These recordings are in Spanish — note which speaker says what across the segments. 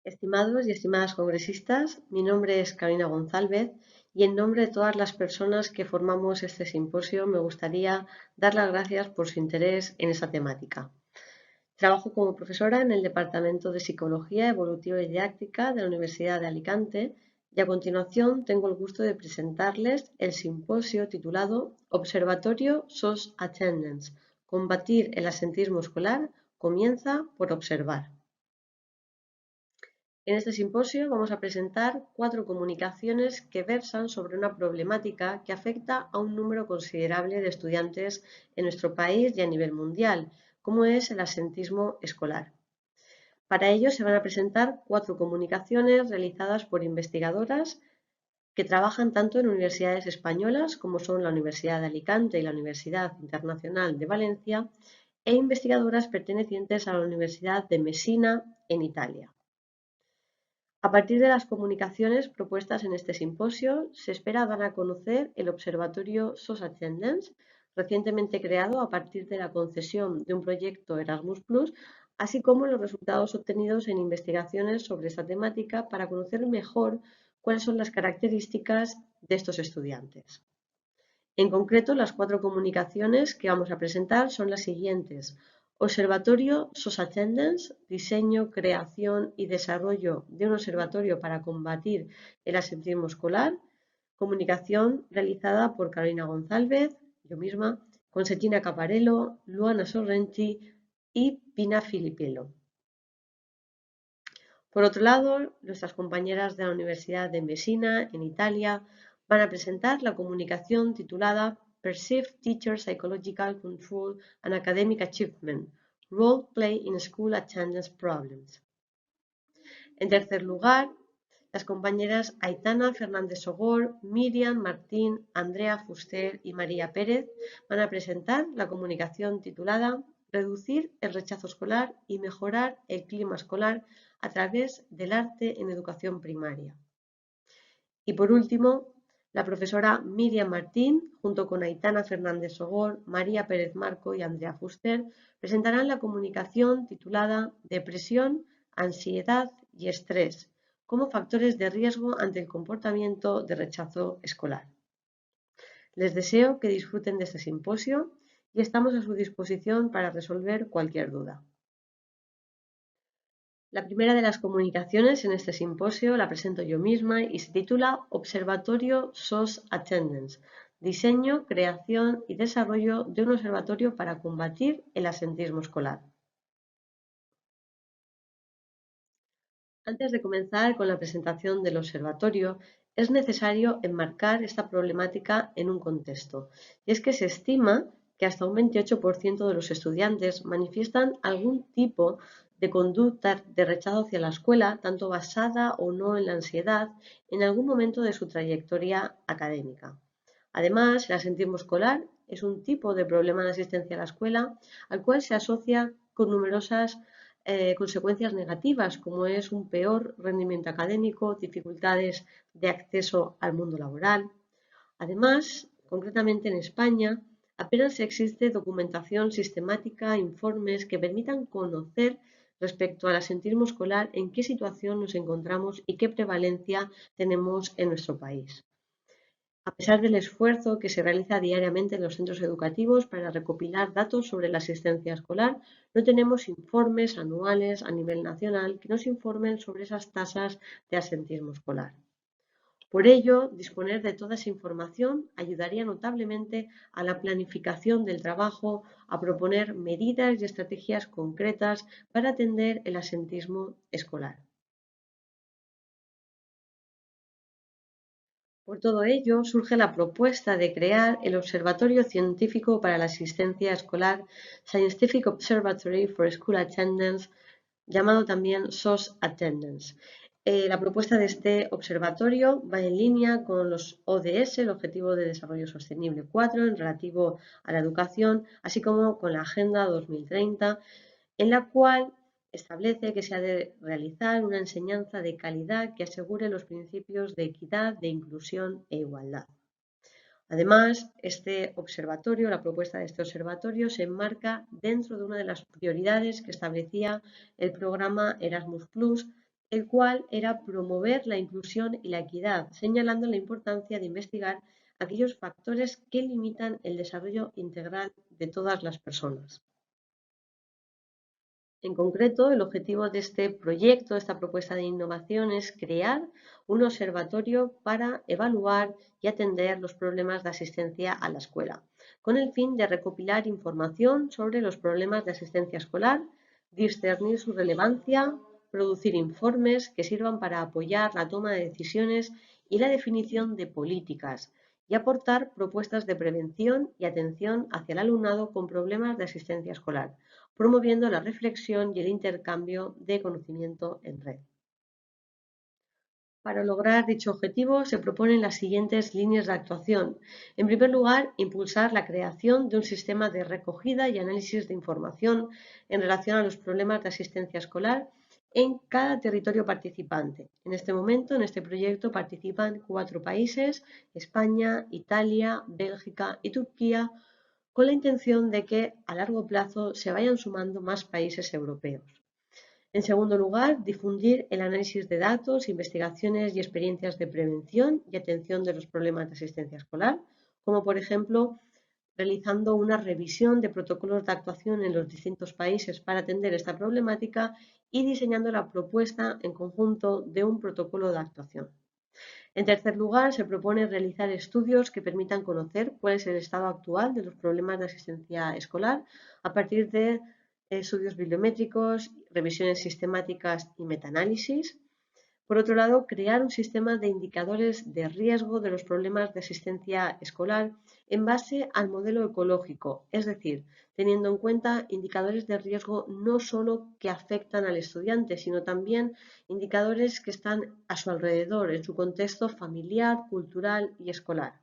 Speaker 1: Estimados y estimadas congresistas, mi nombre es Carolina González y en nombre de todas las personas que formamos este simposio me gustaría dar las gracias por su interés en esta temática. Trabajo como profesora en el Departamento de Psicología Evolutiva y Didáctica de la Universidad de Alicante y a continuación tengo el gusto de presentarles el simposio titulado Observatorio SOS Attendance. Combatir el absentismo escolar comienza por observar. En este simposio vamos a presentar 4 comunicaciones que versan sobre una problemática que afecta a un número considerable de estudiantes en nuestro país y a nivel mundial, como es el absentismo escolar. Para ello se van a presentar 4 comunicaciones realizadas por investigadoras que trabajan tanto en universidades españolas como son la Universidad de Alicante y la Universidad Internacional de Valencia, e investigadoras pertenecientes a la Universidad de Messina en Italia. A partir de las comunicaciones propuestas en este simposio, se espera dar a conocer el Observatorio SOS Attendance, recientemente creado a partir de la concesión de un proyecto Erasmus+, así como los resultados obtenidos en investigaciones sobre esta temática para conocer mejor cuáles son las características de estos estudiantes. En concreto, las 4 comunicaciones que vamos a presentar son las siguientes: Observatorio SOS Attendance, diseño, creación y desarrollo de un observatorio para combatir el absentismo escolar, comunicación realizada por Carolina González, yo misma, Consettina Caparello, Luana Sorrenti y Pina Filipiello. Por otro lado, nuestras compañeras de la Universidad de Messina, en Italia, van a presentar la comunicación titulada Perceived Teacher Psychological Control and Academic Achievement, Role Play in School Attendance Problems. En tercer lugar, las compañeras Aitana Fernández Sogor, Miriam Martín, Andrea Fuster y María Pérez van a presentar la comunicación titulada Reducir el rechazo escolar y mejorar el clima escolar a través del arte en educación primaria. Y por último, la profesora Miriam Martín, junto con Aitana Fernández Sogor, María Pérez Marco y Andrea Fuster, presentarán la comunicación titulada Depresión, ansiedad y estrés como factores de riesgo ante el comportamiento de rechazo escolar. Les deseo que disfruten de este simposio y estamos a su disposición para resolver cualquier duda. La primera de las comunicaciones en este simposio la presento yo misma y se titula Observatorio SOS Attendance, diseño, creación y desarrollo de un observatorio para combatir el absentismo escolar. Antes de comenzar con la presentación del observatorio, es necesario enmarcar esta problemática en un contexto, y es que se estima que hasta un 28% de los estudiantes manifiestan algún tipo de conducta de rechazo hacia la escuela, tanto basada o no en la ansiedad, en algún momento de su trayectoria académica. Además, el absentismo escolar es un tipo de problema de asistencia a la escuela al cual se asocia con numerosas consecuencias negativas, como es un peor rendimiento académico, dificultades de acceso al mundo laboral. Además, concretamente en España, apenas existe documentación sistemática, informes que permitan conocer respecto al absentismo escolar en qué situación nos encontramos y qué prevalencia tenemos en nuestro país. A pesar del esfuerzo que se realiza diariamente en los centros educativos para recopilar datos sobre la asistencia escolar, no tenemos informes anuales a nivel nacional que nos informen sobre esas tasas de absentismo escolar. Por ello, disponer de toda esa información ayudaría notablemente a la planificación del trabajo, a proponer medidas y estrategias concretas para atender el absentismo escolar. Por todo ello, surge la propuesta de crear el Observatorio Científico para la Asistencia Escolar, Scientific Observatory for School Attendance, llamado también SOS Attendance. La propuesta de este observatorio va en línea con los ODS, el Objetivo de Desarrollo Sostenible 4, en relativo a la educación, así como con la Agenda 2030, en la cual establece que se ha de realizar una enseñanza de calidad que asegure los principios de equidad, de inclusión e igualdad. Además, este observatorio, la propuesta de este observatorio se enmarca dentro de una de las prioridades que establecía el programa Erasmus+, el cual era promover la inclusión y la equidad, señalando la importancia de investigar aquellos factores que limitan el desarrollo integral de todas las personas. En concreto, el objetivo de este proyecto, esta propuesta de innovación, es crear un observatorio para evaluar y atender los problemas de asistencia a la escuela, con el fin de recopilar información sobre los problemas de asistencia escolar, discernir su relevancia, producir informes que sirvan para apoyar la toma de decisiones y la definición de políticas, y aportar propuestas de prevención y atención hacia el alumnado con problemas de asistencia escolar, promoviendo la reflexión y el intercambio de conocimiento en red. Para lograr dicho objetivo se proponen las siguientes líneas de actuación. En primer lugar, impulsar la creación de un sistema de recogida y análisis de información en relación a los problemas de asistencia escolar en cada territorio participante. En este momento, en este proyecto participan 4 países: España, Italia, Bélgica y Turquía, con la intención de que a largo plazo se vayan sumando más países europeos. En segundo lugar, difundir el análisis de datos, investigaciones y experiencias de prevención y atención de los problemas de asistencia escolar, como por ejemplo realizando una revisión de protocolos de actuación en los distintos países para atender esta problemática y diseñando la propuesta en conjunto de un protocolo de actuación. En tercer lugar, se propone realizar estudios que permitan conocer cuál es el estado actual de los problemas de asistencia escolar a partir de estudios bibliométricos, revisiones sistemáticas y metaanálisis. Por otro lado, crear un sistema de indicadores de riesgo de los problemas de asistencia escolar en base al modelo ecológico, es decir, teniendo en cuenta indicadores de riesgo no solo que afectan al estudiante, sino también indicadores que están a su alrededor, en su contexto familiar, cultural y escolar.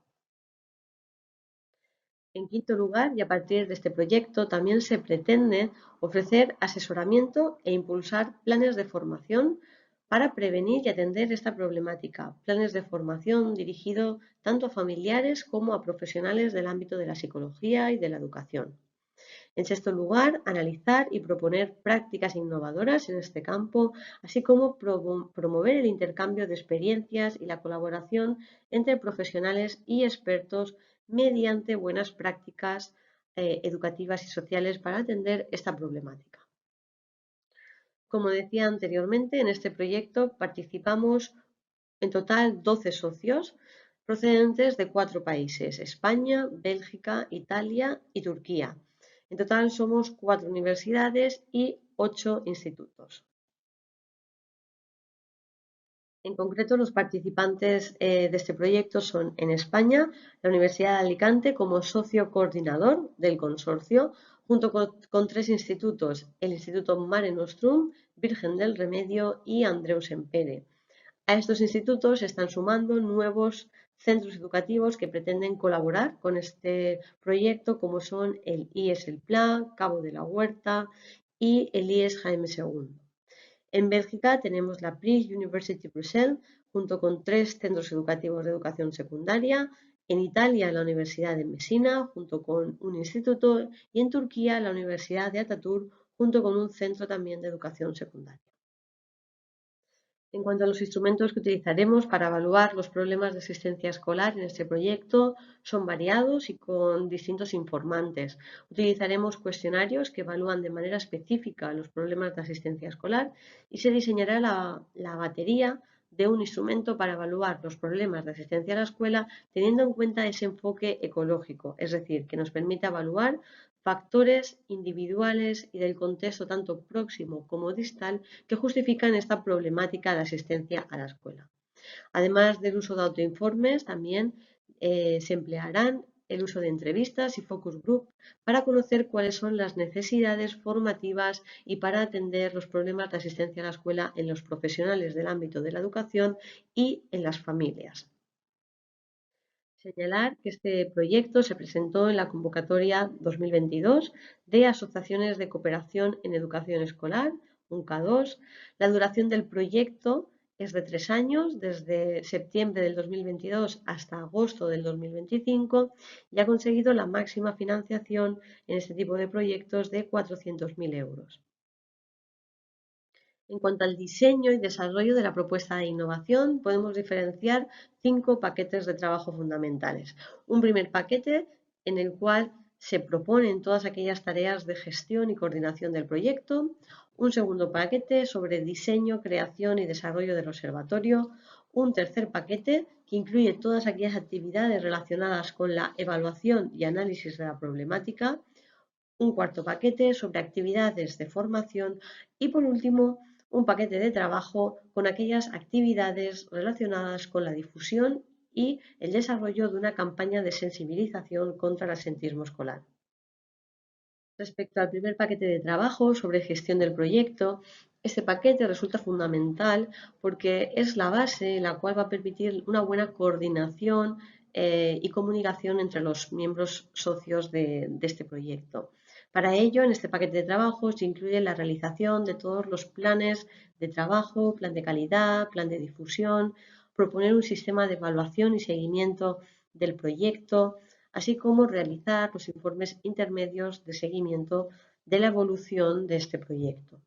Speaker 1: En quinto lugar, y a partir de este proyecto, también se pretende ofrecer asesoramiento e impulsar planes de formación para prevenir y atender esta problemática, planes de formación dirigidos tanto a familiares como a profesionales del ámbito de la psicología y de la educación. En sexto lugar, analizar y proponer prácticas innovadoras en este campo, así como promover el intercambio de experiencias y la colaboración entre profesionales y expertos mediante buenas prácticas educativas y sociales para atender esta problemática. Como decía anteriormente, en este proyecto participamos en total 12 socios procedentes de 4 países: España, Bélgica, Italia y Turquía. En total somos 4 universidades y 8 institutos. En concreto, los participantes de este proyecto son, en España, la Universidad de Alicante como socio coordinador del consorcio, junto con 3 institutos: el Instituto Mare Nostrum, Virgen del Remedio y Andreu Sempere. A estos institutos se están sumando nuevos centros educativos que pretenden colaborar con este proyecto, como son el IES El Pla, Cabo de la Huerta y el IES Jaime II. En Bélgica tenemos la Prague University Bruxelles, junto con 3 centros educativos de educación secundaria. En Italia, la Universidad de Messina, junto con un instituto. Y en Turquía, la Universidad de Ataturk, junto con un centro también de educación secundaria. En cuanto a los instrumentos que utilizaremos para evaluar los problemas de asistencia escolar en este proyecto, son variados y con distintos informantes. Utilizaremos cuestionarios que evalúan de manera específica los problemas de asistencia escolar y se diseñará la batería de un instrumento para evaluar los problemas de asistencia a la escuela teniendo en cuenta ese enfoque ecológico, es decir, que nos permita evaluar factores individuales y del contexto tanto próximo como distal que justifican esta problemática de asistencia a la escuela. Además del uso de autoinformes, también se emplearán el uso de entrevistas y focus group para conocer cuáles son las necesidades formativas y para atender los problemas de asistencia a la escuela en los profesionales del ámbito de la educación y en las familias. Señalar que este proyecto se presentó en la convocatoria 2022 de Asociaciones de Cooperación en Educación Escolar, UNCA2. La duración del proyecto es de 3 años, desde septiembre del 2022 hasta agosto del 2025, y ha conseguido la máxima financiación en este tipo de proyectos de 400.000 euros. En cuanto al diseño y desarrollo de la propuesta de innovación, podemos diferenciar 5 paquetes de trabajo fundamentales. Un primer paquete en el cual se proponen todas aquellas tareas de gestión y coordinación del proyecto. Un segundo paquete sobre diseño, creación y desarrollo del observatorio. Un tercer paquete que incluye todas aquellas actividades relacionadas con la evaluación y análisis de la problemática. Un cuarto paquete sobre actividades de formación y, por último, un paquete de trabajo con aquellas actividades relacionadas con la difusión y el desarrollo de una campaña de sensibilización contra el absentismo escolar. Respecto al primer paquete de trabajo sobre gestión del proyecto, este paquete resulta fundamental porque es la base la cual va a permitir una buena coordinación y comunicación entre los miembros socios de este proyecto. Para ello, en este paquete de trabajo se incluye la realización de todos los planes de trabajo, plan de calidad, plan de difusión, proponer un sistema de evaluación y seguimiento del proyecto, así como realizar los informes intermedios de seguimiento de la evolución de este proyecto.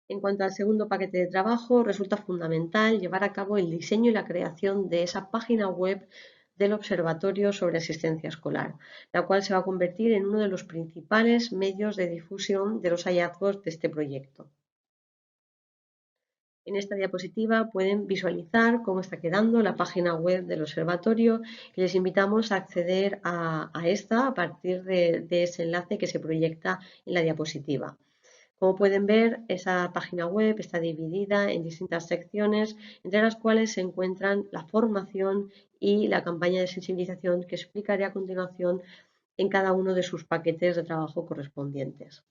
Speaker 1: En cuanto al segundo paquete de trabajo, resulta fundamental llevar a cabo el diseño y la creación de esa página web del Observatorio sobre Asistencia Escolar, la cual se va a convertir en uno de los principales medios de difusión de los hallazgos de este proyecto. En esta diapositiva pueden visualizar cómo está quedando la página web del observatorio y les invitamos a acceder a esta a partir de ese enlace que se proyecta en la diapositiva. Como pueden ver, esa página web está dividida en distintas secciones, entre las cuales se encuentran la formación y la campaña de sensibilización que explicaré a continuación en cada uno de sus paquetes de trabajo correspondientes.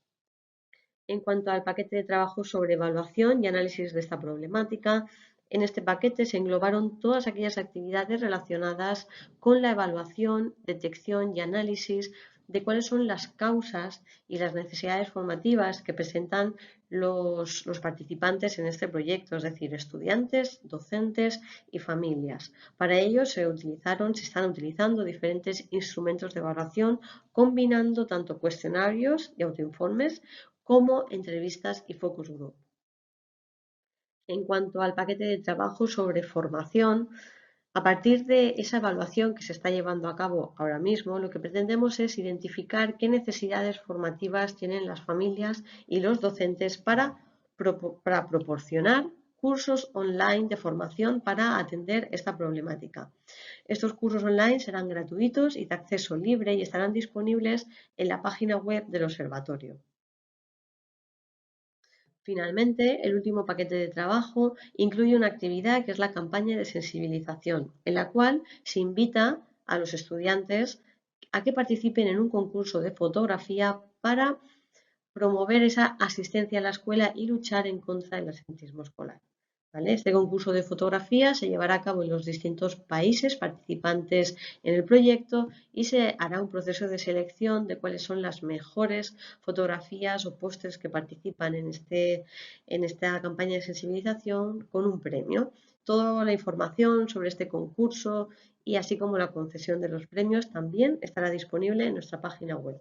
Speaker 1: En cuanto al paquete de trabajo sobre evaluación y análisis de esta problemática, en este paquete se englobaron todas aquellas actividades relacionadas con la evaluación, detección y análisis de cuáles son las causas y las necesidades formativas que presentan los participantes en este proyecto, es decir, estudiantes, docentes y familias. Para ello se están utilizando diferentes instrumentos de evaluación, combinando tanto cuestionarios y autoinformes como entrevistas y focus group. En cuanto al paquete de trabajo sobre formación, a partir de esa evaluación que se está llevando a cabo ahora mismo, lo que pretendemos es identificar qué necesidades formativas tienen las familias y los docentes para proporcionar cursos online de formación para atender esta problemática. Estos cursos online serán gratuitos y de acceso libre y estarán disponibles en la página web del observatorio. Finalmente, el último paquete de trabajo incluye una actividad que es la campaña de sensibilización, en la cual se invita a los estudiantes a que participen en un concurso de fotografía para promover esa asistencia a la escuela y luchar en contra del absentismo escolar. ¿Vale? Este concurso de fotografía se llevará a cabo en los distintos países participantes en el proyecto y se hará un proceso de selección de cuáles son las mejores fotografías o pósters que participan en esta campaña de sensibilización con un premio. Toda la información sobre este concurso y así como la concesión de los premios también estará disponible en nuestra página web.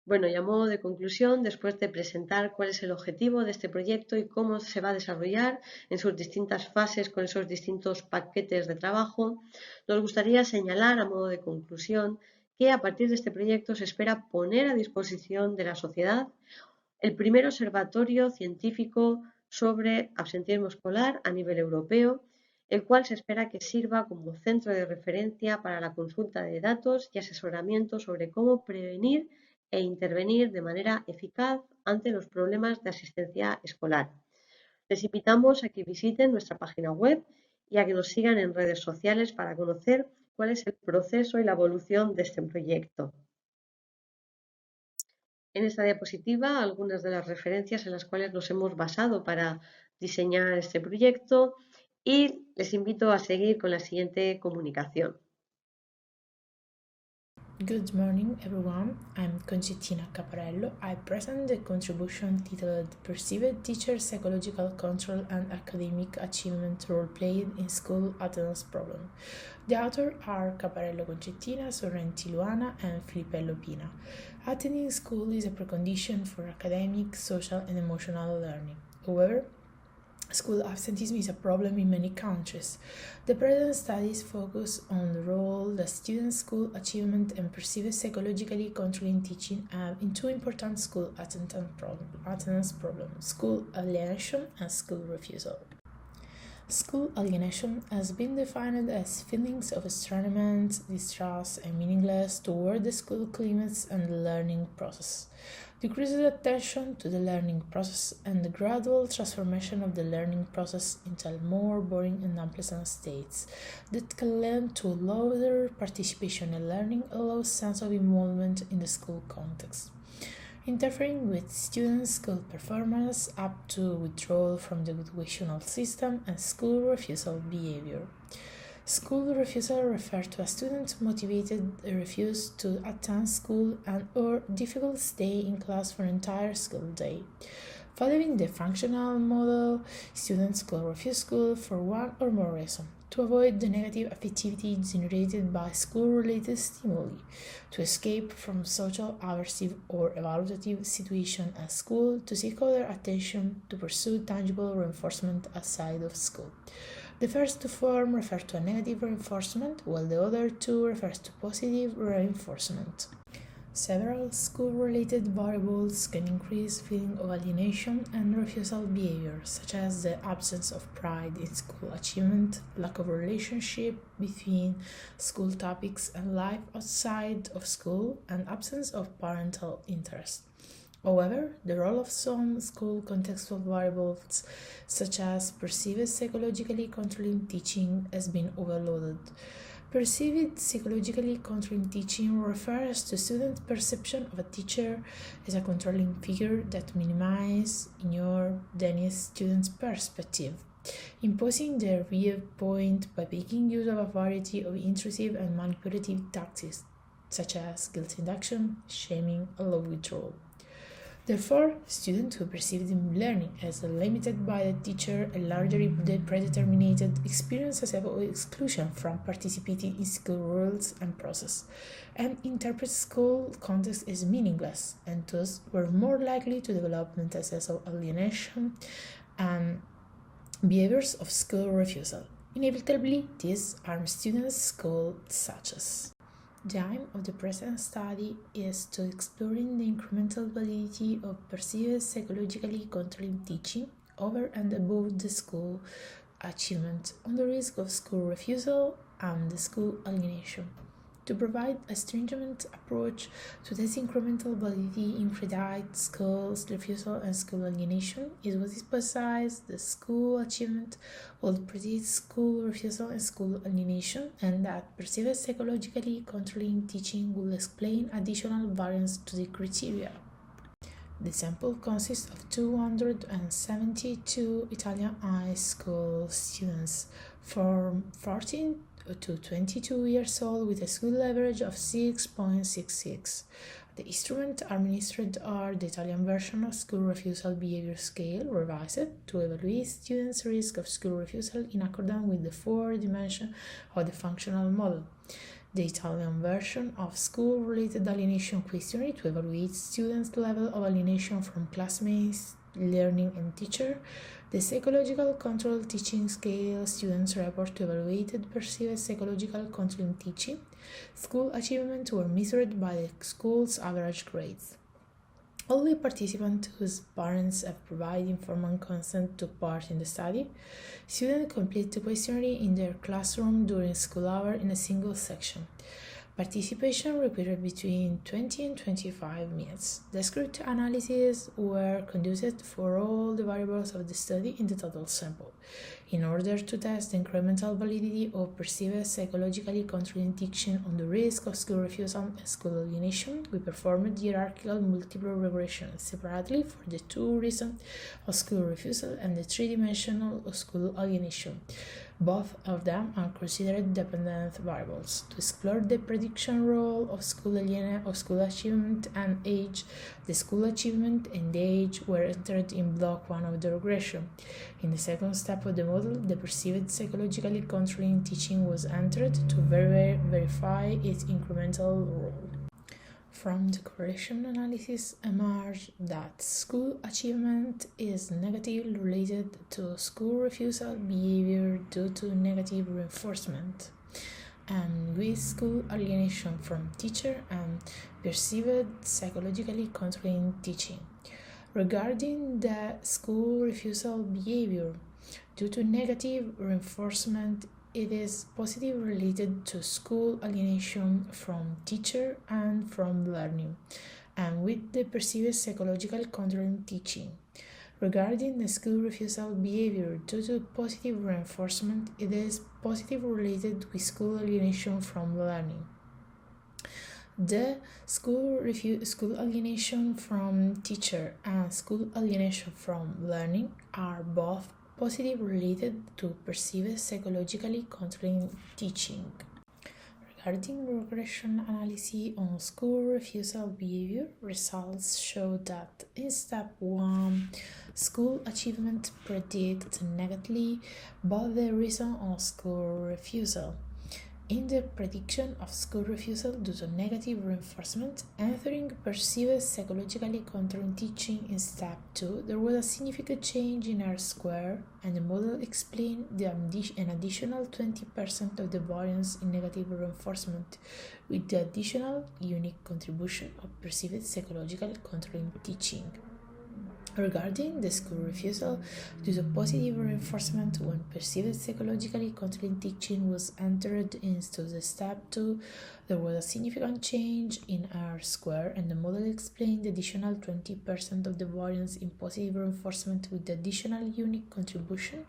Speaker 1: Bueno, y a modo de conclusión, después de presentar cuál es el objetivo de este proyecto y cómo se va a desarrollar en sus distintas fases con esos distintos paquetes de trabajo, nos gustaría señalar a modo de conclusión que a partir de este proyecto se espera poner a disposición de la sociedad el primer observatorio científico sobre absentismo escolar a nivel europeo, el cual se espera que sirva como centro de referencia para la consulta de datos y asesoramiento sobre cómo prevenir e intervenir de manera eficaz ante los problemas de asistencia escolar. Les invitamos a que visiten nuestra página web y a que nos sigan en redes sociales para conocer cuál es el proceso y la evolución de este proyecto. En esta diapositiva algunas de las referencias en las cuales nos hemos basado para diseñar este proyecto y les invito a seguir con la siguiente comunicación.
Speaker 2: Good morning, everyone. I'm Concettina Caparello. I present the contribution titled Perceived Teacher Psychological Control and Academic Achievement Role Played in School Attendance Problem. The authors are Caparello Concettina, Sorrenti Luana, and Filippello Pina. Attending school is a precondition for academic, social, and emotional learning. However, school absenteeism is a problem in many countries. The present studies focus on the role that students' school achievement and perceived psychologically controlling teaching have in two important school attendance problems: school alienation and school refusal. School alienation has been defined as feelings of estrangement, distrust, and meaningless toward the school climate and the learning process. Decreased attention to the learning process and the gradual transformation of the learning process into more boring and unpleasant states that can lead to lower participation in learning and low sense of involvement in the school context, interfering with students' school performance up to withdrawal from the educational system and school refusal behavior. School refusal refers to a student motivated refuse to attend school and or difficult stay in class for an entire school day. Following the functional model, students could refuse school for one or more reasons: to avoid the negative affectivity generated by school-related stimuli, to escape from social, aversive, or evaluative situation at school, to seek other attention, to pursue tangible reinforcement outside of school. The first two forms refer to a negative reinforcement, while the other two refers to positive reinforcement. Several school-related variables can increase feeling of alienation and refusal behavior, such as the absence of pride in school achievement, lack of relationship between school topics and life outside of school, and absence of parental interest. However, the role of some school contextual variables, such as perceived psychologically controlling teaching, has been overloaded. Perceived psychologically controlling teaching refers to students' perception of a teacher as a controlling figure that minimizes, ignores, denies students' perspective, imposing their viewpoint by making use of a variety of intrusive and manipulative tactics, such as guilt induction, shaming, and love withdrawal. Therefore, students who perceive learning as limited by the teacher and largely predetermined experience a sense of exclusion from participating in school rules and process, and interpret school context as meaningless, and thus were more likely to develop mental sense of alienation and behaviors of school refusal. Inevitably, these harm students' school success. The aim of the present study is to exploring the incremental validity of perceived psychologically controlling teaching over and above the school achievement on the risk of school refusal and the school alienation. To provide a stringent approach to this incremental validity in predicate school refusal and school alienation is what emphasizes the school achievement will predict school refusal and school alienation, and that perceived psychologically controlling teaching will explain additional variance to the criteria. The sample consists of 272 Italian high school students from 14 to 22 years old with a school average of 6.66. The instruments administered are the Italian version of School Refusal Behavior Scale, revised to evaluate students' risk of school refusal in accordance with the 4 dimensions of the functional model. The Italian version of School-Related Alienation Questionnaire to evaluate students' level of alienation from classmates, learning, and teacher. The Psychological Control Teaching Scale Students Report to evaluate perceived psychological control in teaching. School achievement were measured by the school's average grades. Only participants whose parents have provided informed consent took part in the study. Students complete the questionnaire in their classroom during school hour in a single section. Participation required between 20 and 25 minutes. Discrete analyses were conducted for all the variables of the study in the total sample. In order to test the incremental validity of perceived psychologically controlling teaching on the risk of school refusal and school alienation, we performed hierarchical multiple regression separately for the 2 reasons of school refusal and the 3-dimensional of school alienation. Both of them are considered dependent variables. To explore the prediction role of school achievement and age, the school achievement and the age were entered in block 1 of the regression. In the second step of the model, the perceived psychologically controlling teaching was entered to verify its incremental role. From the correlation analysis emerged that school achievement is negatively related to school refusal behavior due to negative reinforcement, and with school alienation from teacher and perceived psychologically controlling teaching. Regarding the school refusal behavior due to negative reinforcement, it is positively related to school alienation from teacher and from learning, and with the perceived psychological controlling teaching. Regarding the school refusal behavior due to positive reinforcement, it is positively related with school alienation from learning. The school alienation from teacher and school alienation from learning are both positively related to perceived psychologically controlling teaching. Regarding regression analysis on school refusal behavior, results show that in step 1, school achievement predicts negatively about the reason of school refusal. In the prediction of school refusal due to negative reinforcement, entering perceived psychologically controlling teaching in step 2, there was a significant change in R-square, and the model explained an additional 20% of the variance in negative reinforcement, with the additional unique contribution of perceived psychological controlling teaching. Regarding the school refusal due to positive reinforcement, when perceived psychologically controlling teaching was entered into the step 2, there was a significant change in R-square, and the model explained the additional 20% of the variance in positive reinforcement with the additional unique contribution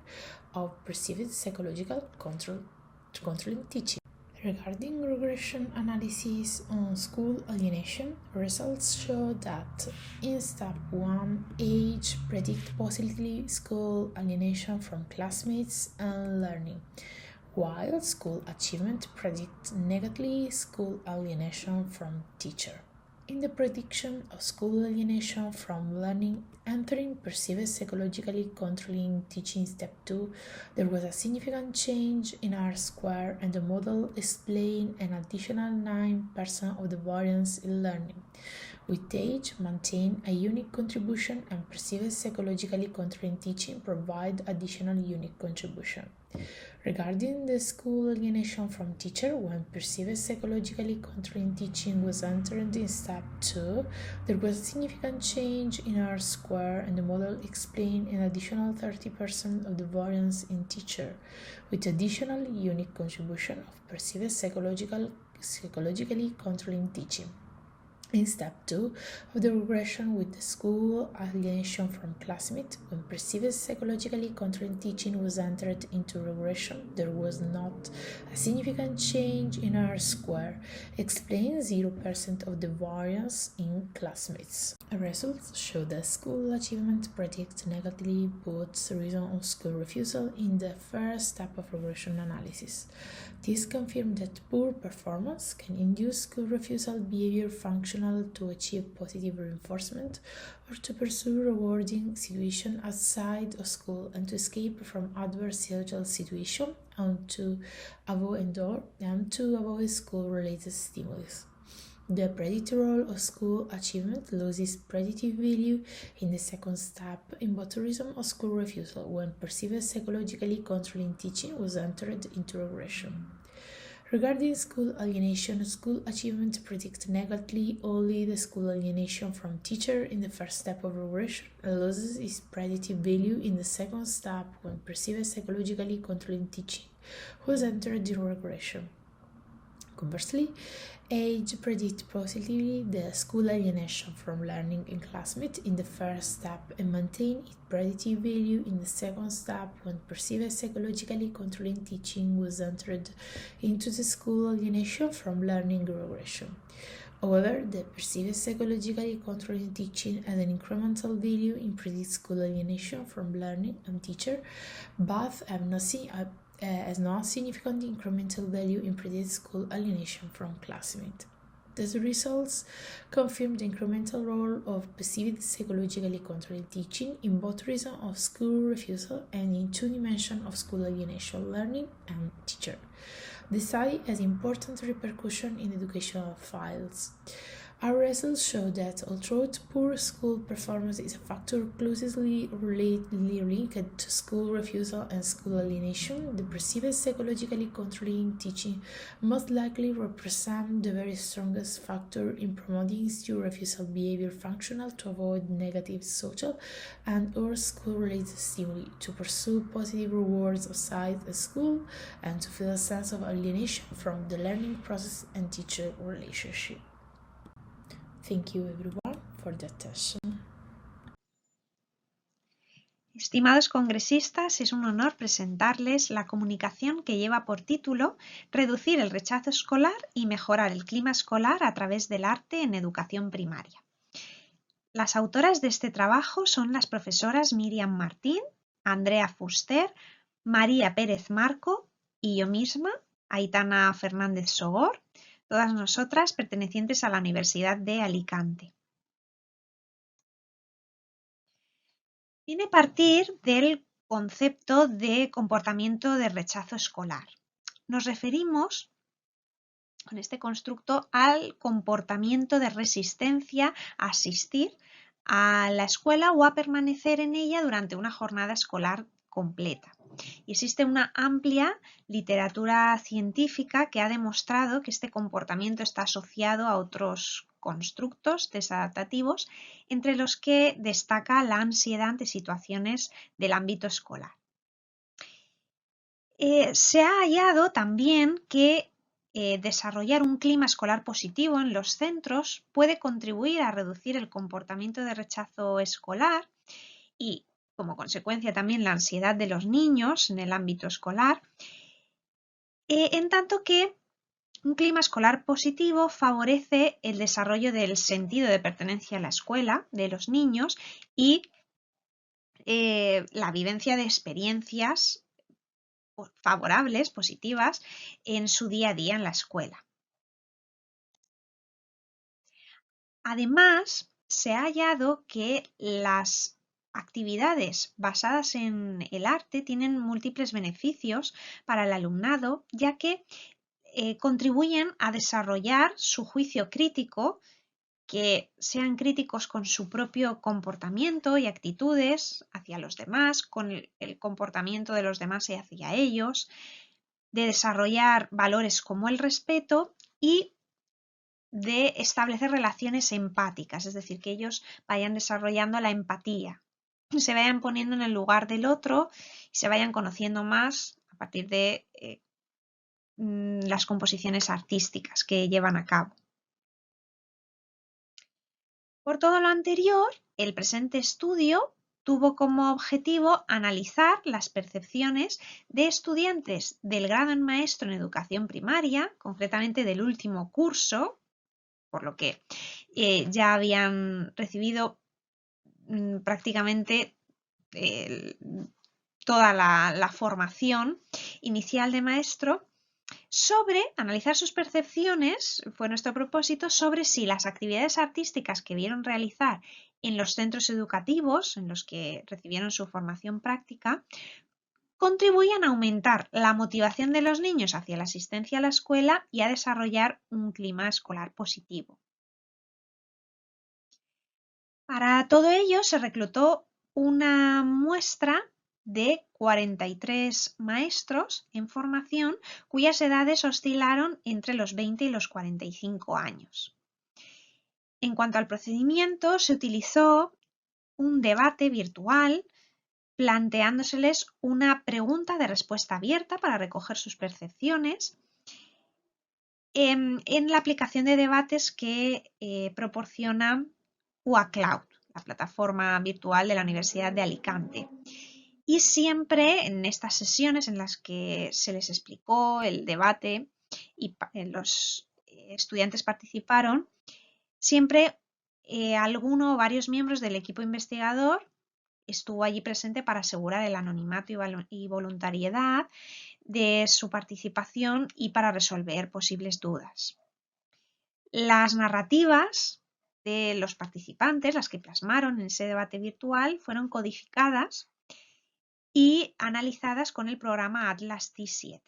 Speaker 2: of perceived psychological controlling teaching. Regarding regression analysis on school alienation, results show that in step 1, age predicts positively school alienation from classmates and learning, while school achievement predicts negatively school alienation from teacher. In the prediction of school alienation from learning, entering perceived psychologically controlling teaching step 2, there was a significant change in R-square, and the model explained an additional 9% of the variance in learning. With age, maintain a unique contribution, and perceived psychologically controlling teaching provide additional unique contribution. Regarding the school alienation from teacher, when perceived psychologically controlling teaching was entered in step 2, there was a significant change in R-square, and the model explained an additional 30% of the variance in teacher, with additional unique contribution of perceived psychologically controlling teaching. In step 2 of the regression with the school alienation from classmates, when perceived psychologically controlling teaching was entered into regression, there was not a significant change in R-square, explain 0% of the variance in classmates. Results show that school achievement predicts negatively both reason of school refusal in the first step of regression analysis. This confirms that poor performance can induce school refusal behavior functional to achieve positive reinforcement or to pursue rewarding situations outside of school and to escape from adverse social situations and to avoid school-related stimulus. The predictive role of school achievement loses predictive value in the second step in both reason of school refusal when perceived psychologically controlling teaching was entered into regression. Regarding school alienation, school achievement predicts negatively only the school alienation from teacher in the first step of regression and loses its predictive value in the second step when perceived psychologically controlling teaching was entered in regression. Conversely, age predicts positively the school alienation from learning in classmates in the first step and maintains its predictive value in the second step when perceived psychologically controlling teaching was entered into the school alienation from learning regression. However, the perceived psychologically controlling teaching has an incremental value in predict school alienation from learning and teacher. Both have has no significant incremental value in predicted school alienation from classmates. These results confirm the incremental role of perceived psychologically controlled teaching in both reason of school refusal and in two dimensions of school alienation, learning and teacher. The study has important repercussions in educational fields. Our results show that although poor school performance is a factor closely linked to school refusal and school alienation, the perceived psychologically controlling teaching most likely represent the very strongest factor in promoting student refusal behavior functional to avoid negative social and or school-related stimuli, to pursue positive rewards outside the school, and to feel a sense of alienation from the learning process and teacher relationship. Thank you everyone for the attention.
Speaker 3: Estimados congresistas, es un honor presentarles la comunicación que lleva por título Reducir el rechazo escolar y mejorar el clima escolar a través del arte en educación primaria. Las autoras de este trabajo son las profesoras Miriam Martín, Andrea Fuster, María Pérez Marco y yo misma, Aitana Fernández Sogor, todas nosotras pertenecientes a la Universidad de Alicante. Viene a partir del concepto de comportamiento de rechazo escolar. Nos referimos con este constructo al comportamiento de resistencia a asistir a la escuela o a permanecer en ella durante una jornada escolar completa. Y existe una amplia literatura científica que ha demostrado que este comportamiento está asociado a otros constructos desadaptativos, entre los que destaca la ansiedad ante situaciones del ámbito escolar. Se ha hallado también que desarrollar un clima escolar positivo en los centros puede contribuir a reducir el comportamiento de rechazo escolar y, como consecuencia, también la ansiedad de los niños en el ámbito escolar, en tanto que un clima escolar positivo favorece el desarrollo del sentido de pertenencia a la escuela de los niños y la vivencia de experiencias favorables, positivas, en su día a día en la escuela. Además, se ha hallado que las actividades basadas en el arte tienen múltiples beneficios para el alumnado, ya que contribuyen a desarrollar su juicio crítico, que sean críticos con su propio comportamiento y actitudes hacia los demás, con el comportamiento de los demás y hacia ellos, de desarrollar valores como el respeto y de establecer relaciones empáticas, es decir, que ellos vayan desarrollando la empatía, se vayan poniendo en el lugar del otro y se vayan conociendo más a partir de las composiciones artísticas que llevan a cabo. Por todo lo anterior, el presente estudio tuvo como objetivo analizar las percepciones de estudiantes del grado en maestro en educación primaria, concretamente del último curso, por lo que ya habían recibido prácticamente toda la formación inicial de maestro, sobre analizar sus percepciones, fue nuestro propósito, sobre si las actividades artísticas que vieron realizar en los centros educativos en los que recibieron su formación práctica contribuían a aumentar la motivación de los niños hacia la asistencia a la escuela y a desarrollar un clima escolar positivo. Para todo ello se reclutó una muestra de 43 maestros en formación cuyas edades oscilaron entre los 20 y los 45 años. En cuanto al procedimiento, se utilizó un debate virtual planteándoseles una pregunta de respuesta abierta para recoger sus percepciones en la aplicación de debates que proporciona UACloud, la plataforma virtual de la Universidad de Alicante. Y siempre en estas sesiones en las que se les explicó el debate y los estudiantes participaron, siempre alguno o varios miembros del equipo investigador estuvo allí presente para asegurar el anonimato y voluntariedad de su participación y para resolver posibles dudas. Las narrativas de los participantes, las que plasmaron en ese debate virtual, fueron codificadas y analizadas con el programa Atlas C7.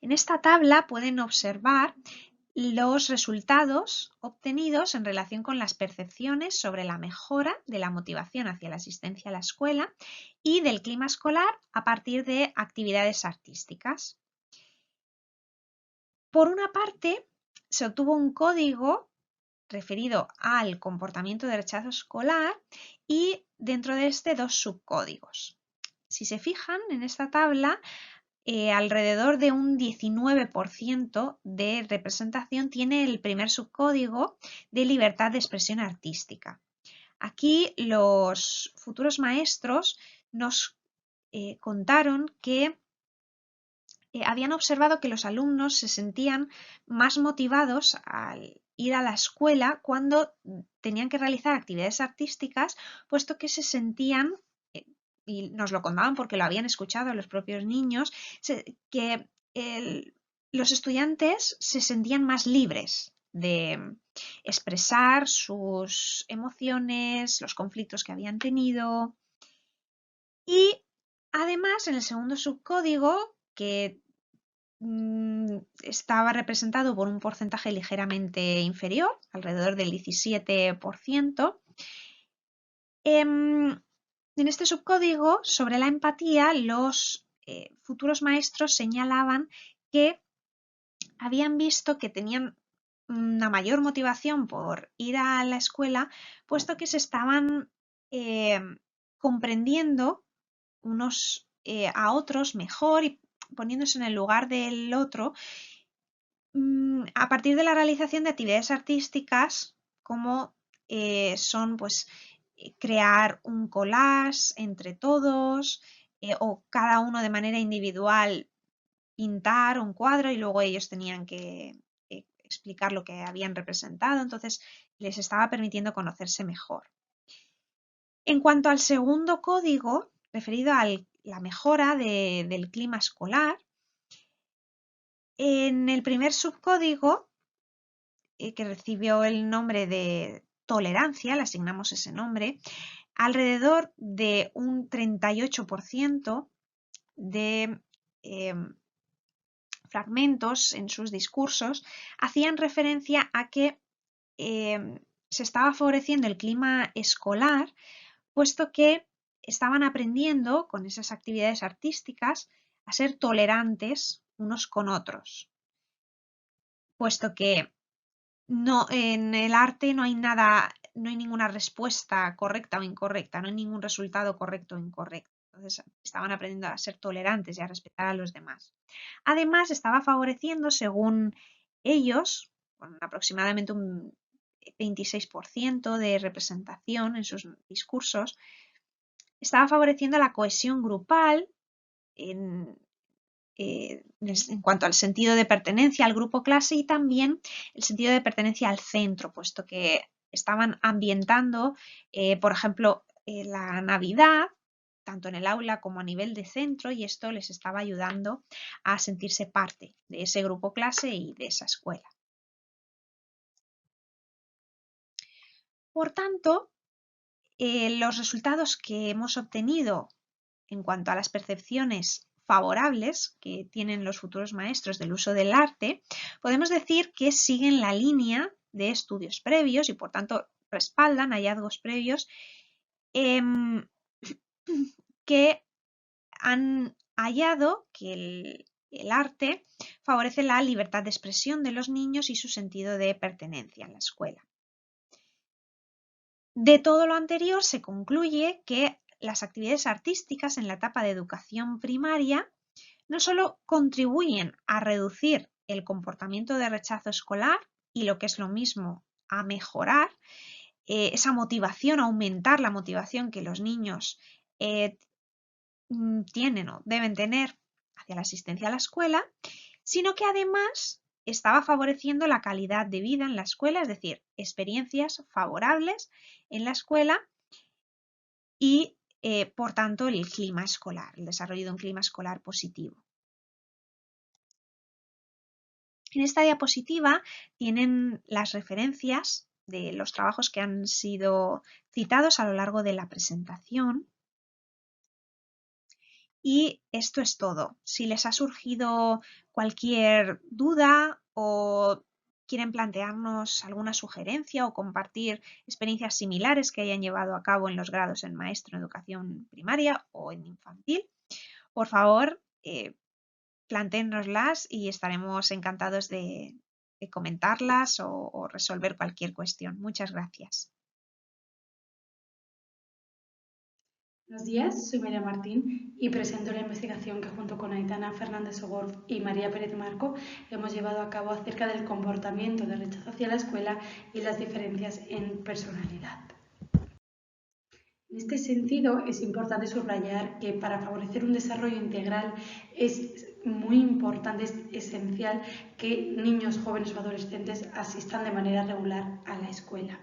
Speaker 3: En esta tabla pueden observar los resultados obtenidos en relación con las percepciones sobre la mejora de la motivación hacia la asistencia a la escuela y del clima escolar a partir de actividades artísticas. Por una parte, se obtuvo un código referido al comportamiento de rechazo escolar y dentro de este 2 subcódigos. Si se fijan en esta tabla, alrededor de un 19% de representación tiene el primer subcódigo de libertad de expresión artística. Aquí los futuros maestros nos contaron que habían observado que los alumnos se sentían más motivados al ir a la escuela cuando tenían que realizar actividades artísticas, puesto que se sentían, y nos lo contaban porque lo habían escuchado los propios niños, que los estudiantes se sentían más libres de expresar sus emociones, los conflictos que habían tenido. Y además, en el segundo subcódigo, que estaba representado por un porcentaje ligeramente inferior, alrededor del 17%. En este subcódigo, sobre la empatía, los futuros maestros señalaban que habían visto que tenían una mayor motivación por ir a la escuela, puesto que se estaban comprendiendo unos a otros mejor y poniéndose en el lugar del otro a partir de la realización de actividades artísticas como son pues crear un collage entre todos o cada uno de manera individual pintar un cuadro y luego ellos tenían que explicar lo que habían representado, entonces les estaba permitiendo conocerse mejor. En cuanto al segundo código, referido a la mejora del clima escolar, en el primer subcódigo, que recibió el nombre de tolerancia, le asignamos ese nombre, alrededor de un 38% de fragmentos en sus discursos hacían referencia a que se estaba favoreciendo el clima escolar, puesto que estaban aprendiendo con esas actividades artísticas a ser tolerantes unos con otros, puesto que no, en el arte no hay nada, no hay ninguna respuesta correcta o incorrecta, no hay ningún resultado correcto o incorrecto. Entonces estaban aprendiendo a ser tolerantes y a respetar a los demás. Además, estaba favoreciendo, según ellos, con aproximadamente un 26% de representación en sus discursos, estaba favoreciendo la cohesión grupal en cuanto al sentido de pertenencia al grupo clase y también el sentido de pertenencia al centro, puesto que estaban ambientando, por ejemplo, la Navidad, tanto en el aula como a nivel de centro, y esto les estaba ayudando a sentirse parte de ese grupo clase y de esa escuela. Por tanto, los resultados que hemos obtenido en cuanto a las percepciones favorables que tienen los futuros maestros del uso del arte, podemos decir que siguen la línea de estudios previos y por tanto respaldan hallazgos previos que han hallado que el arte favorece la libertad de expresión de los niños y su sentido de pertenencia en la escuela. De todo lo anterior se concluye que las actividades artísticas en la etapa de educación primaria no solo contribuyen a reducir el comportamiento de rechazo escolar y, lo que es lo mismo, a mejorar esa motivación, a aumentar la motivación que los niños tienen o deben tener hacia la asistencia a la escuela, sino que además estaba favoreciendo la calidad de vida en la escuela, es decir, experiencias favorables en la escuela y por tanto, el clima escolar, el desarrollo de un clima escolar positivo. En esta diapositiva tienen las referencias de los trabajos que han sido citados a lo largo de la presentación. Y esto es todo. Si les ha surgido cualquier duda o quieren plantearnos alguna sugerencia o compartir experiencias similares que hayan llevado a cabo en los grados en maestro en educación primaria o en infantil, por favor, plantéennoslas y estaremos encantados de comentarlas o resolver cualquier cuestión. Muchas gracias.
Speaker 4: Buenos días, soy María Martín y presento la investigación que junto con Aitana Fernández Ogorf y María Pérez Marco hemos llevado a cabo acerca del comportamiento de rechazo hacia la escuela y las diferencias en personalidad. En este sentido, es importante subrayar que para favorecer un desarrollo integral es muy importante, es esencial que niños, jóvenes o adolescentes asistan de manera regular a la escuela.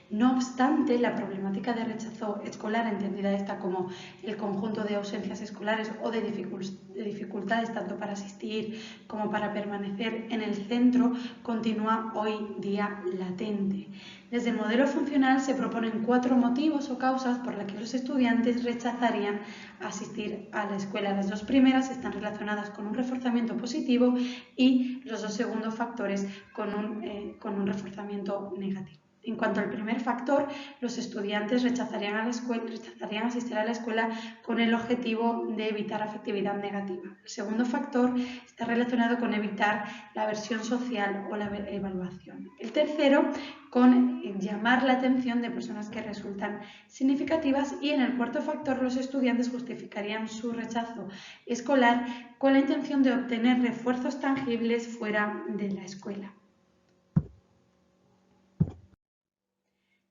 Speaker 4: No obstante, la problemática de rechazo escolar, entendida esta como el conjunto de ausencias escolares o de dificultades tanto para asistir como para permanecer en el centro, continúa hoy día latente. Desde el modelo funcional se proponen 4 motivos o causas por las que los estudiantes rechazarían asistir a la escuela. Las 2 primeras están relacionadas con un reforzamiento positivo y los 2 segundos factores con un reforzamiento negativo. En cuanto al primer factor, los estudiantes rechazarían asistir a la escuela con el objetivo de evitar afectividad negativa. El segundo factor está relacionado con evitar la aversión social o la evaluación. El tercero, con llamar la atención de personas que resultan significativas, y en el cuarto factor los estudiantes justificarían su rechazo escolar con la intención de obtener refuerzos tangibles fuera de la escuela.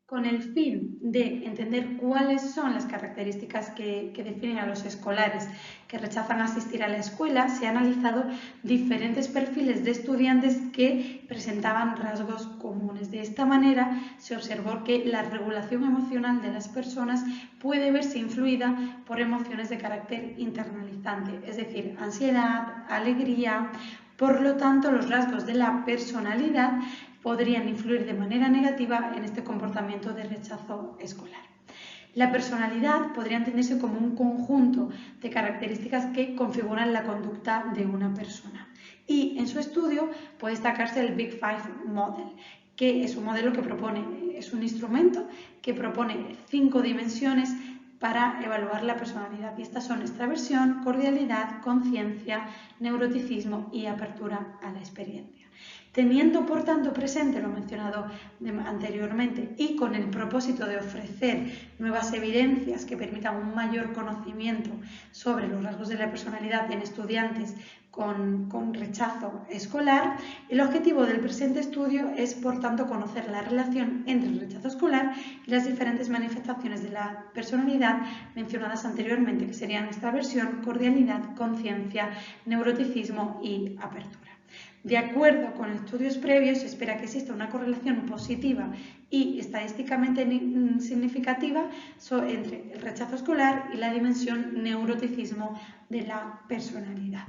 Speaker 4: Con el fin de entender cuáles son las características que definen a los escolares que rechazan asistir a la escuela, se han analizado diferentes perfiles de estudiantes que presentaban rasgos comunes. De esta manera, se observó que la regulación emocional de las personas puede verse influida por emociones de carácter internalizante, es decir, ansiedad, alegría. Por lo tanto, los rasgos de la personalidad podrían influir de manera negativa en este comportamiento de rechazo escolar. La personalidad podría entenderse como un conjunto de características que configuran la conducta de una persona. Y en su estudio puede destacarse el Big Five Model, que es un modelo que es un instrumento que propone 5 dimensiones para evaluar la personalidad. Y estas son extraversión, cordialidad, conciencia, neuroticismo y apertura a la experiencia. Teniendo, por tanto, presente lo mencionado anteriormente y con el propósito de ofrecer nuevas evidencias que permitan un mayor conocimiento sobre los rasgos de la personalidad en estudiantes con rechazo escolar, el objetivo del presente estudio es, por tanto, conocer la relación entre el rechazo escolar y las diferentes manifestaciones de la personalidad mencionadas anteriormente, que serían extraversión, cordialidad, conciencia, neuroticismo y apertura. De acuerdo con estudios previos, se espera que exista una correlación positiva y estadísticamente significativa entre el rechazo escolar y la dimensión neuroticismo de la personalidad.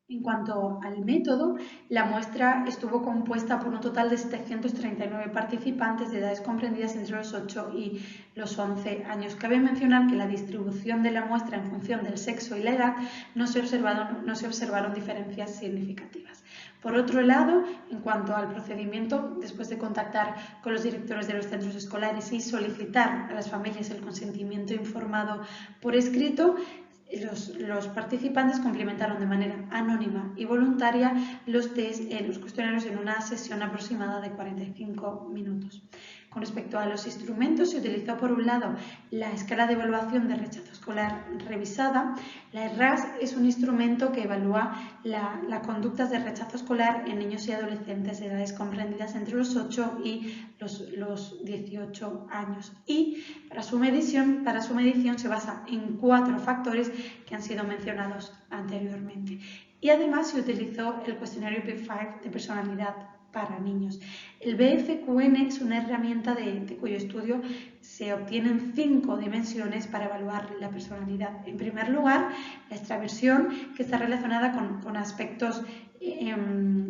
Speaker 4: En cuanto al método, la muestra estuvo compuesta por un total de 739 participantes de edades comprendidas entre los 8 y los 11 años. Cabe mencionar que la distribución de la muestra en función del sexo y la edad no se observaron diferencias significativas. Por otro lado, en cuanto al procedimiento, después de contactar con los directores de los centros escolares y solicitar a las familias el consentimiento informado por escrito, los participantes complementaron de manera anónima y voluntaria los cuestionarios en una sesión aproximada de 45 minutos. Con respecto a los instrumentos, se utilizó por un lado la escala de evaluación de rechazo escolar revisada. La ERAS es un instrumento que evalúa las conductas de rechazo escolar en niños y adolescentes de edades comprendidas entre los 8 y los 18 años. Y para su medición se basa en 4 factores que han sido mencionados anteriormente. Y además se utilizó el cuestionario Big Five de personalidad para niños. El BFQN es una herramienta de cuyo estudio se obtienen 5 dimensiones para evaluar la personalidad. En primer lugar, la extraversión, que está relacionada con aspectos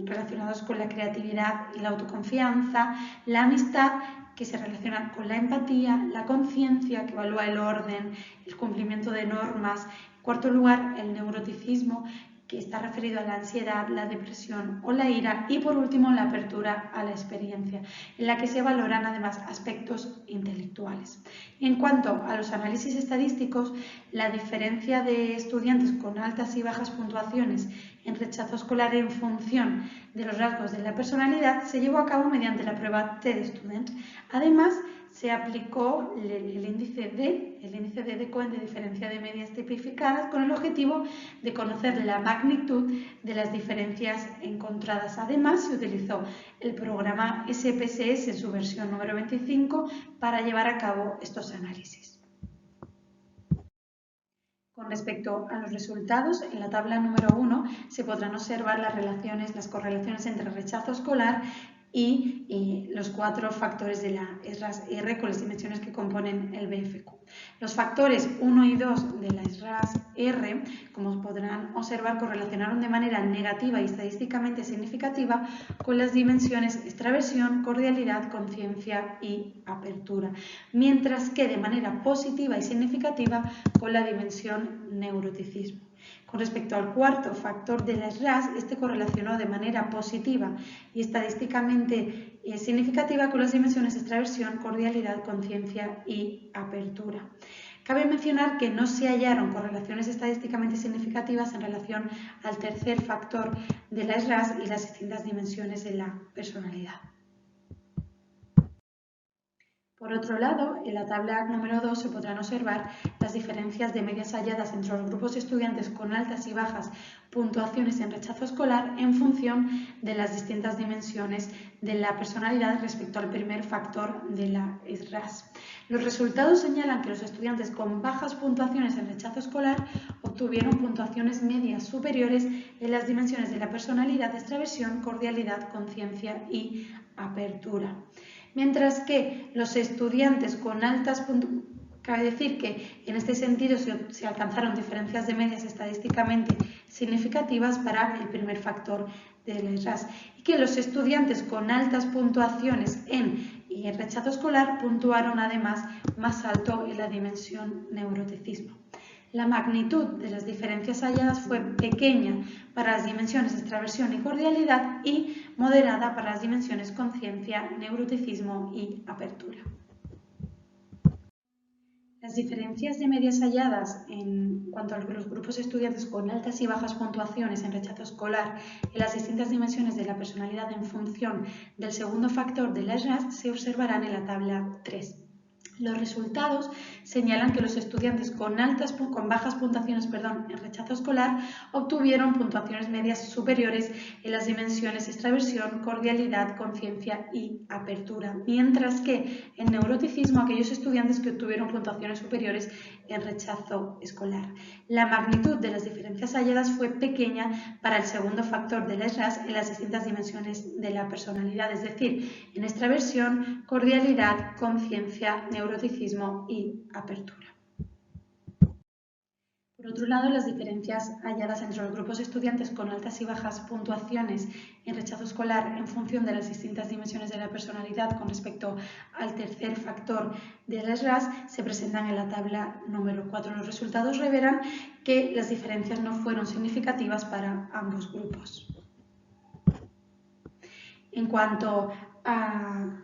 Speaker 4: relacionados con la creatividad y la autoconfianza, la amistad, que se relaciona con la empatía, la conciencia, que evalúa el orden, el cumplimiento de normas. En cuarto lugar, el neuroticismo, que está referido a la ansiedad, la depresión o la ira, y por último la apertura a la experiencia, en la que se valoran además aspectos intelectuales. En cuanto a los análisis estadísticos, la diferencia de estudiantes con altas y bajas puntuaciones en rechazo escolar en función de los rasgos de la personalidad se llevó a cabo mediante la prueba TED-Student. Además, se aplicó el índice de DECOEN, de diferencia de medias tipificadas, con el objetivo de conocer la magnitud de las diferencias encontradas. Además, se utilizó el programa SPSS en su versión número 25 para llevar a cabo estos análisis. Con respecto a los resultados, en la tabla número 1 se podrán observar las correlaciones entre rechazo escolar y los 4 factores de la SRAS-R con las dimensiones que componen el BFQ. Los factores 1 y 2 de la SRAS-R, como podrán observar, correlacionaron de manera negativa y estadísticamente significativa con las dimensiones extraversión, cordialidad, conciencia y apertura, mientras que de manera positiva y significativa con la dimensión neuroticismo. Con respecto al cuarto factor de la SRAS, este correlacionó de manera positiva y estadísticamente significativa con las dimensiones extraversión, cordialidad, conciencia y apertura. Cabe mencionar que no se hallaron correlaciones estadísticamente significativas en relación al tercer factor de la SRAS y las distintas dimensiones de la personalidad. Por otro lado, en la tabla número 2 se podrán observar las diferencias de medias halladas entre los grupos de estudiantes con altas y bajas puntuaciones en rechazo escolar en función de las distintas dimensiones de la personalidad respecto al primer factor de la SRAS. Los resultados señalan que los estudiantes con bajas puntuaciones en rechazo escolar obtuvieron puntuaciones medias superiores en las dimensiones de la personalidad, extraversión, cordialidad, conciencia y apertura. Mientras que los estudiantes con altas puntuaciones, cabe decir que en este sentido se alcanzaron diferencias de medias estadísticamente significativas para el primer factor de la SRAS, y que los estudiantes con altas puntuaciones en rechazo escolar puntuaron además más alto en la dimensión neuroticismo. La magnitud de las diferencias halladas fue pequeña para las dimensiones extraversión y cordialidad y moderada para las dimensiones conciencia, neuroticismo y apertura. Las diferencias de medias halladas en cuanto a los grupos de estudiantes con altas y bajas puntuaciones en rechazo escolar en las distintas dimensiones de la personalidad en función del segundo factor de la SRAS se observarán en la tabla 3. Los resultados señalan que los estudiantes con bajas puntuaciones en rechazo escolar obtuvieron puntuaciones medias superiores en las dimensiones extraversión, cordialidad, conciencia y apertura, mientras que en neuroticismo aquellos estudiantes que obtuvieron puntuaciones superiores en rechazo escolar. La magnitud de las diferencias halladas fue pequeña para el segundo factor de la SRAS en las distintas dimensiones de la personalidad, es decir, en extraversión, cordialidad, conciencia, neuroticismo y apertura. Por otro lado, las diferencias halladas entre los grupos de estudiantes con altas y bajas puntuaciones en rechazo escolar en función de las distintas dimensiones de la personalidad con respecto al tercer factor de la SRAS se presentan en la tabla número 4. Los resultados revelan que las diferencias no fueron significativas para ambos grupos. En cuanto a...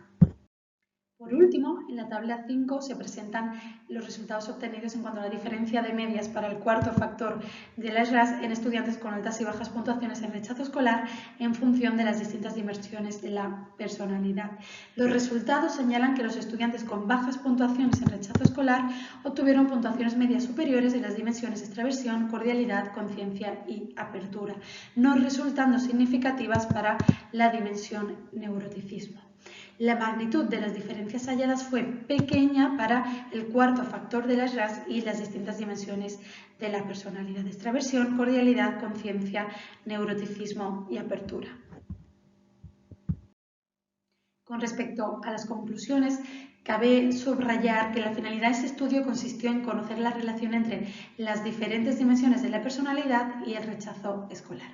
Speaker 4: Por último, en la tabla 5 se presentan los resultados obtenidos en cuanto a la diferencia de medias para el cuarto factor de la SRAS en estudiantes con altas y bajas puntuaciones en rechazo escolar en función de las distintas dimensiones de la personalidad. Los resultados señalan que los estudiantes con bajas puntuaciones en rechazo escolar obtuvieron puntuaciones medias superiores en las dimensiones extraversión, cordialidad, conciencia y apertura, no resultando significativas para la dimensión neuroticismo. La magnitud de las diferencias halladas fue pequeña para el cuarto factor de las SRAS y las distintas dimensiones de la personalidad: extraversión, cordialidad, conciencia, neuroticismo y apertura. Con respecto a las conclusiones, cabe subrayar que la finalidad de este estudio consistió en conocer la relación entre las diferentes dimensiones de la personalidad y el rechazo escolar.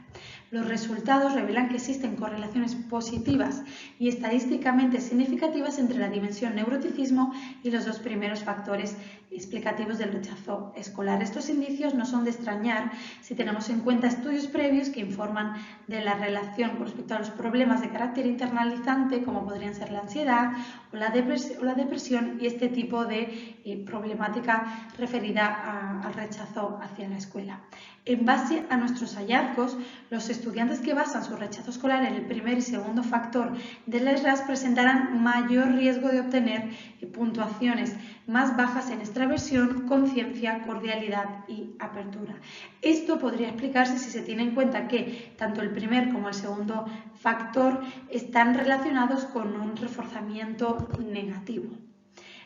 Speaker 4: Los resultados revelan que existen correlaciones positivas y estadísticamente significativas entre la dimensión neuroticismo y los dos primeros factores explicativos del rechazo escolar. Estos indicios no son de extrañar si tenemos en cuenta estudios previos que informan de la relación con respecto a los problemas de carácter internalizante, como podrían ser la ansiedad o la depresión y este tipo de problemática referida al rechazo hacia la escuela. En base a nuestros hallazgos, los estudiantes que basan su rechazo escolar en el primer y segundo factor de la ESRAS presentarán mayor riesgo de obtener puntuaciones más bajas en extraversión, conciencia, cordialidad y apertura. Esto podría explicarse si se tiene en cuenta que tanto el primer como el segundo factor están relacionados con un reforzamiento negativo.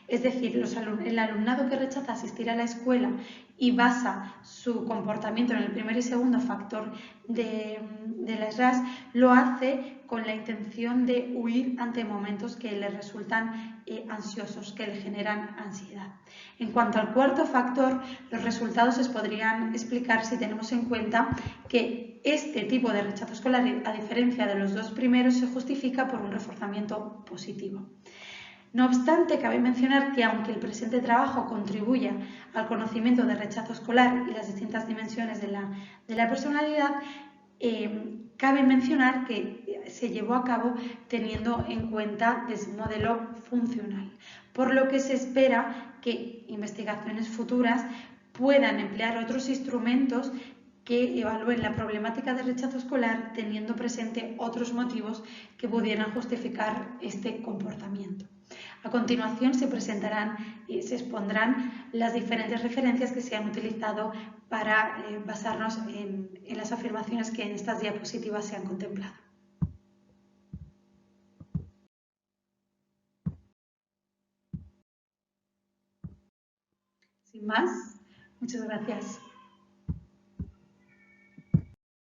Speaker 4: Es decir, el alumnado que rechaza asistir a la escuela y basa su comportamiento en el primer y segundo factor de la ESRAS lo hace con la intención de huir ante momentos que le resultan ansiosos, que le generan ansiedad. En cuanto al cuarto factor, los resultados se podrían explicar si tenemos en cuenta que este tipo de rechazo escolar, a diferencia de los dos primeros, se justifica por un reforzamiento positivo. No obstante, cabe mencionar que aunque el presente trabajo contribuya al conocimiento del rechazo escolar y las distintas dimensiones de la personalidad, cabe mencionar que se llevó a cabo teniendo en cuenta ese modelo funcional, por lo que se espera que investigaciones futuras puedan emplear otros instrumentos que evalúen la problemática del rechazo escolar teniendo presente otros motivos que pudieran justificar este comportamiento. A continuación se presentarán y se expondrán las diferentes referencias que se han utilizado para basarnos en las afirmaciones que en estas diapositivas se han contemplado. Sin más, muchas gracias.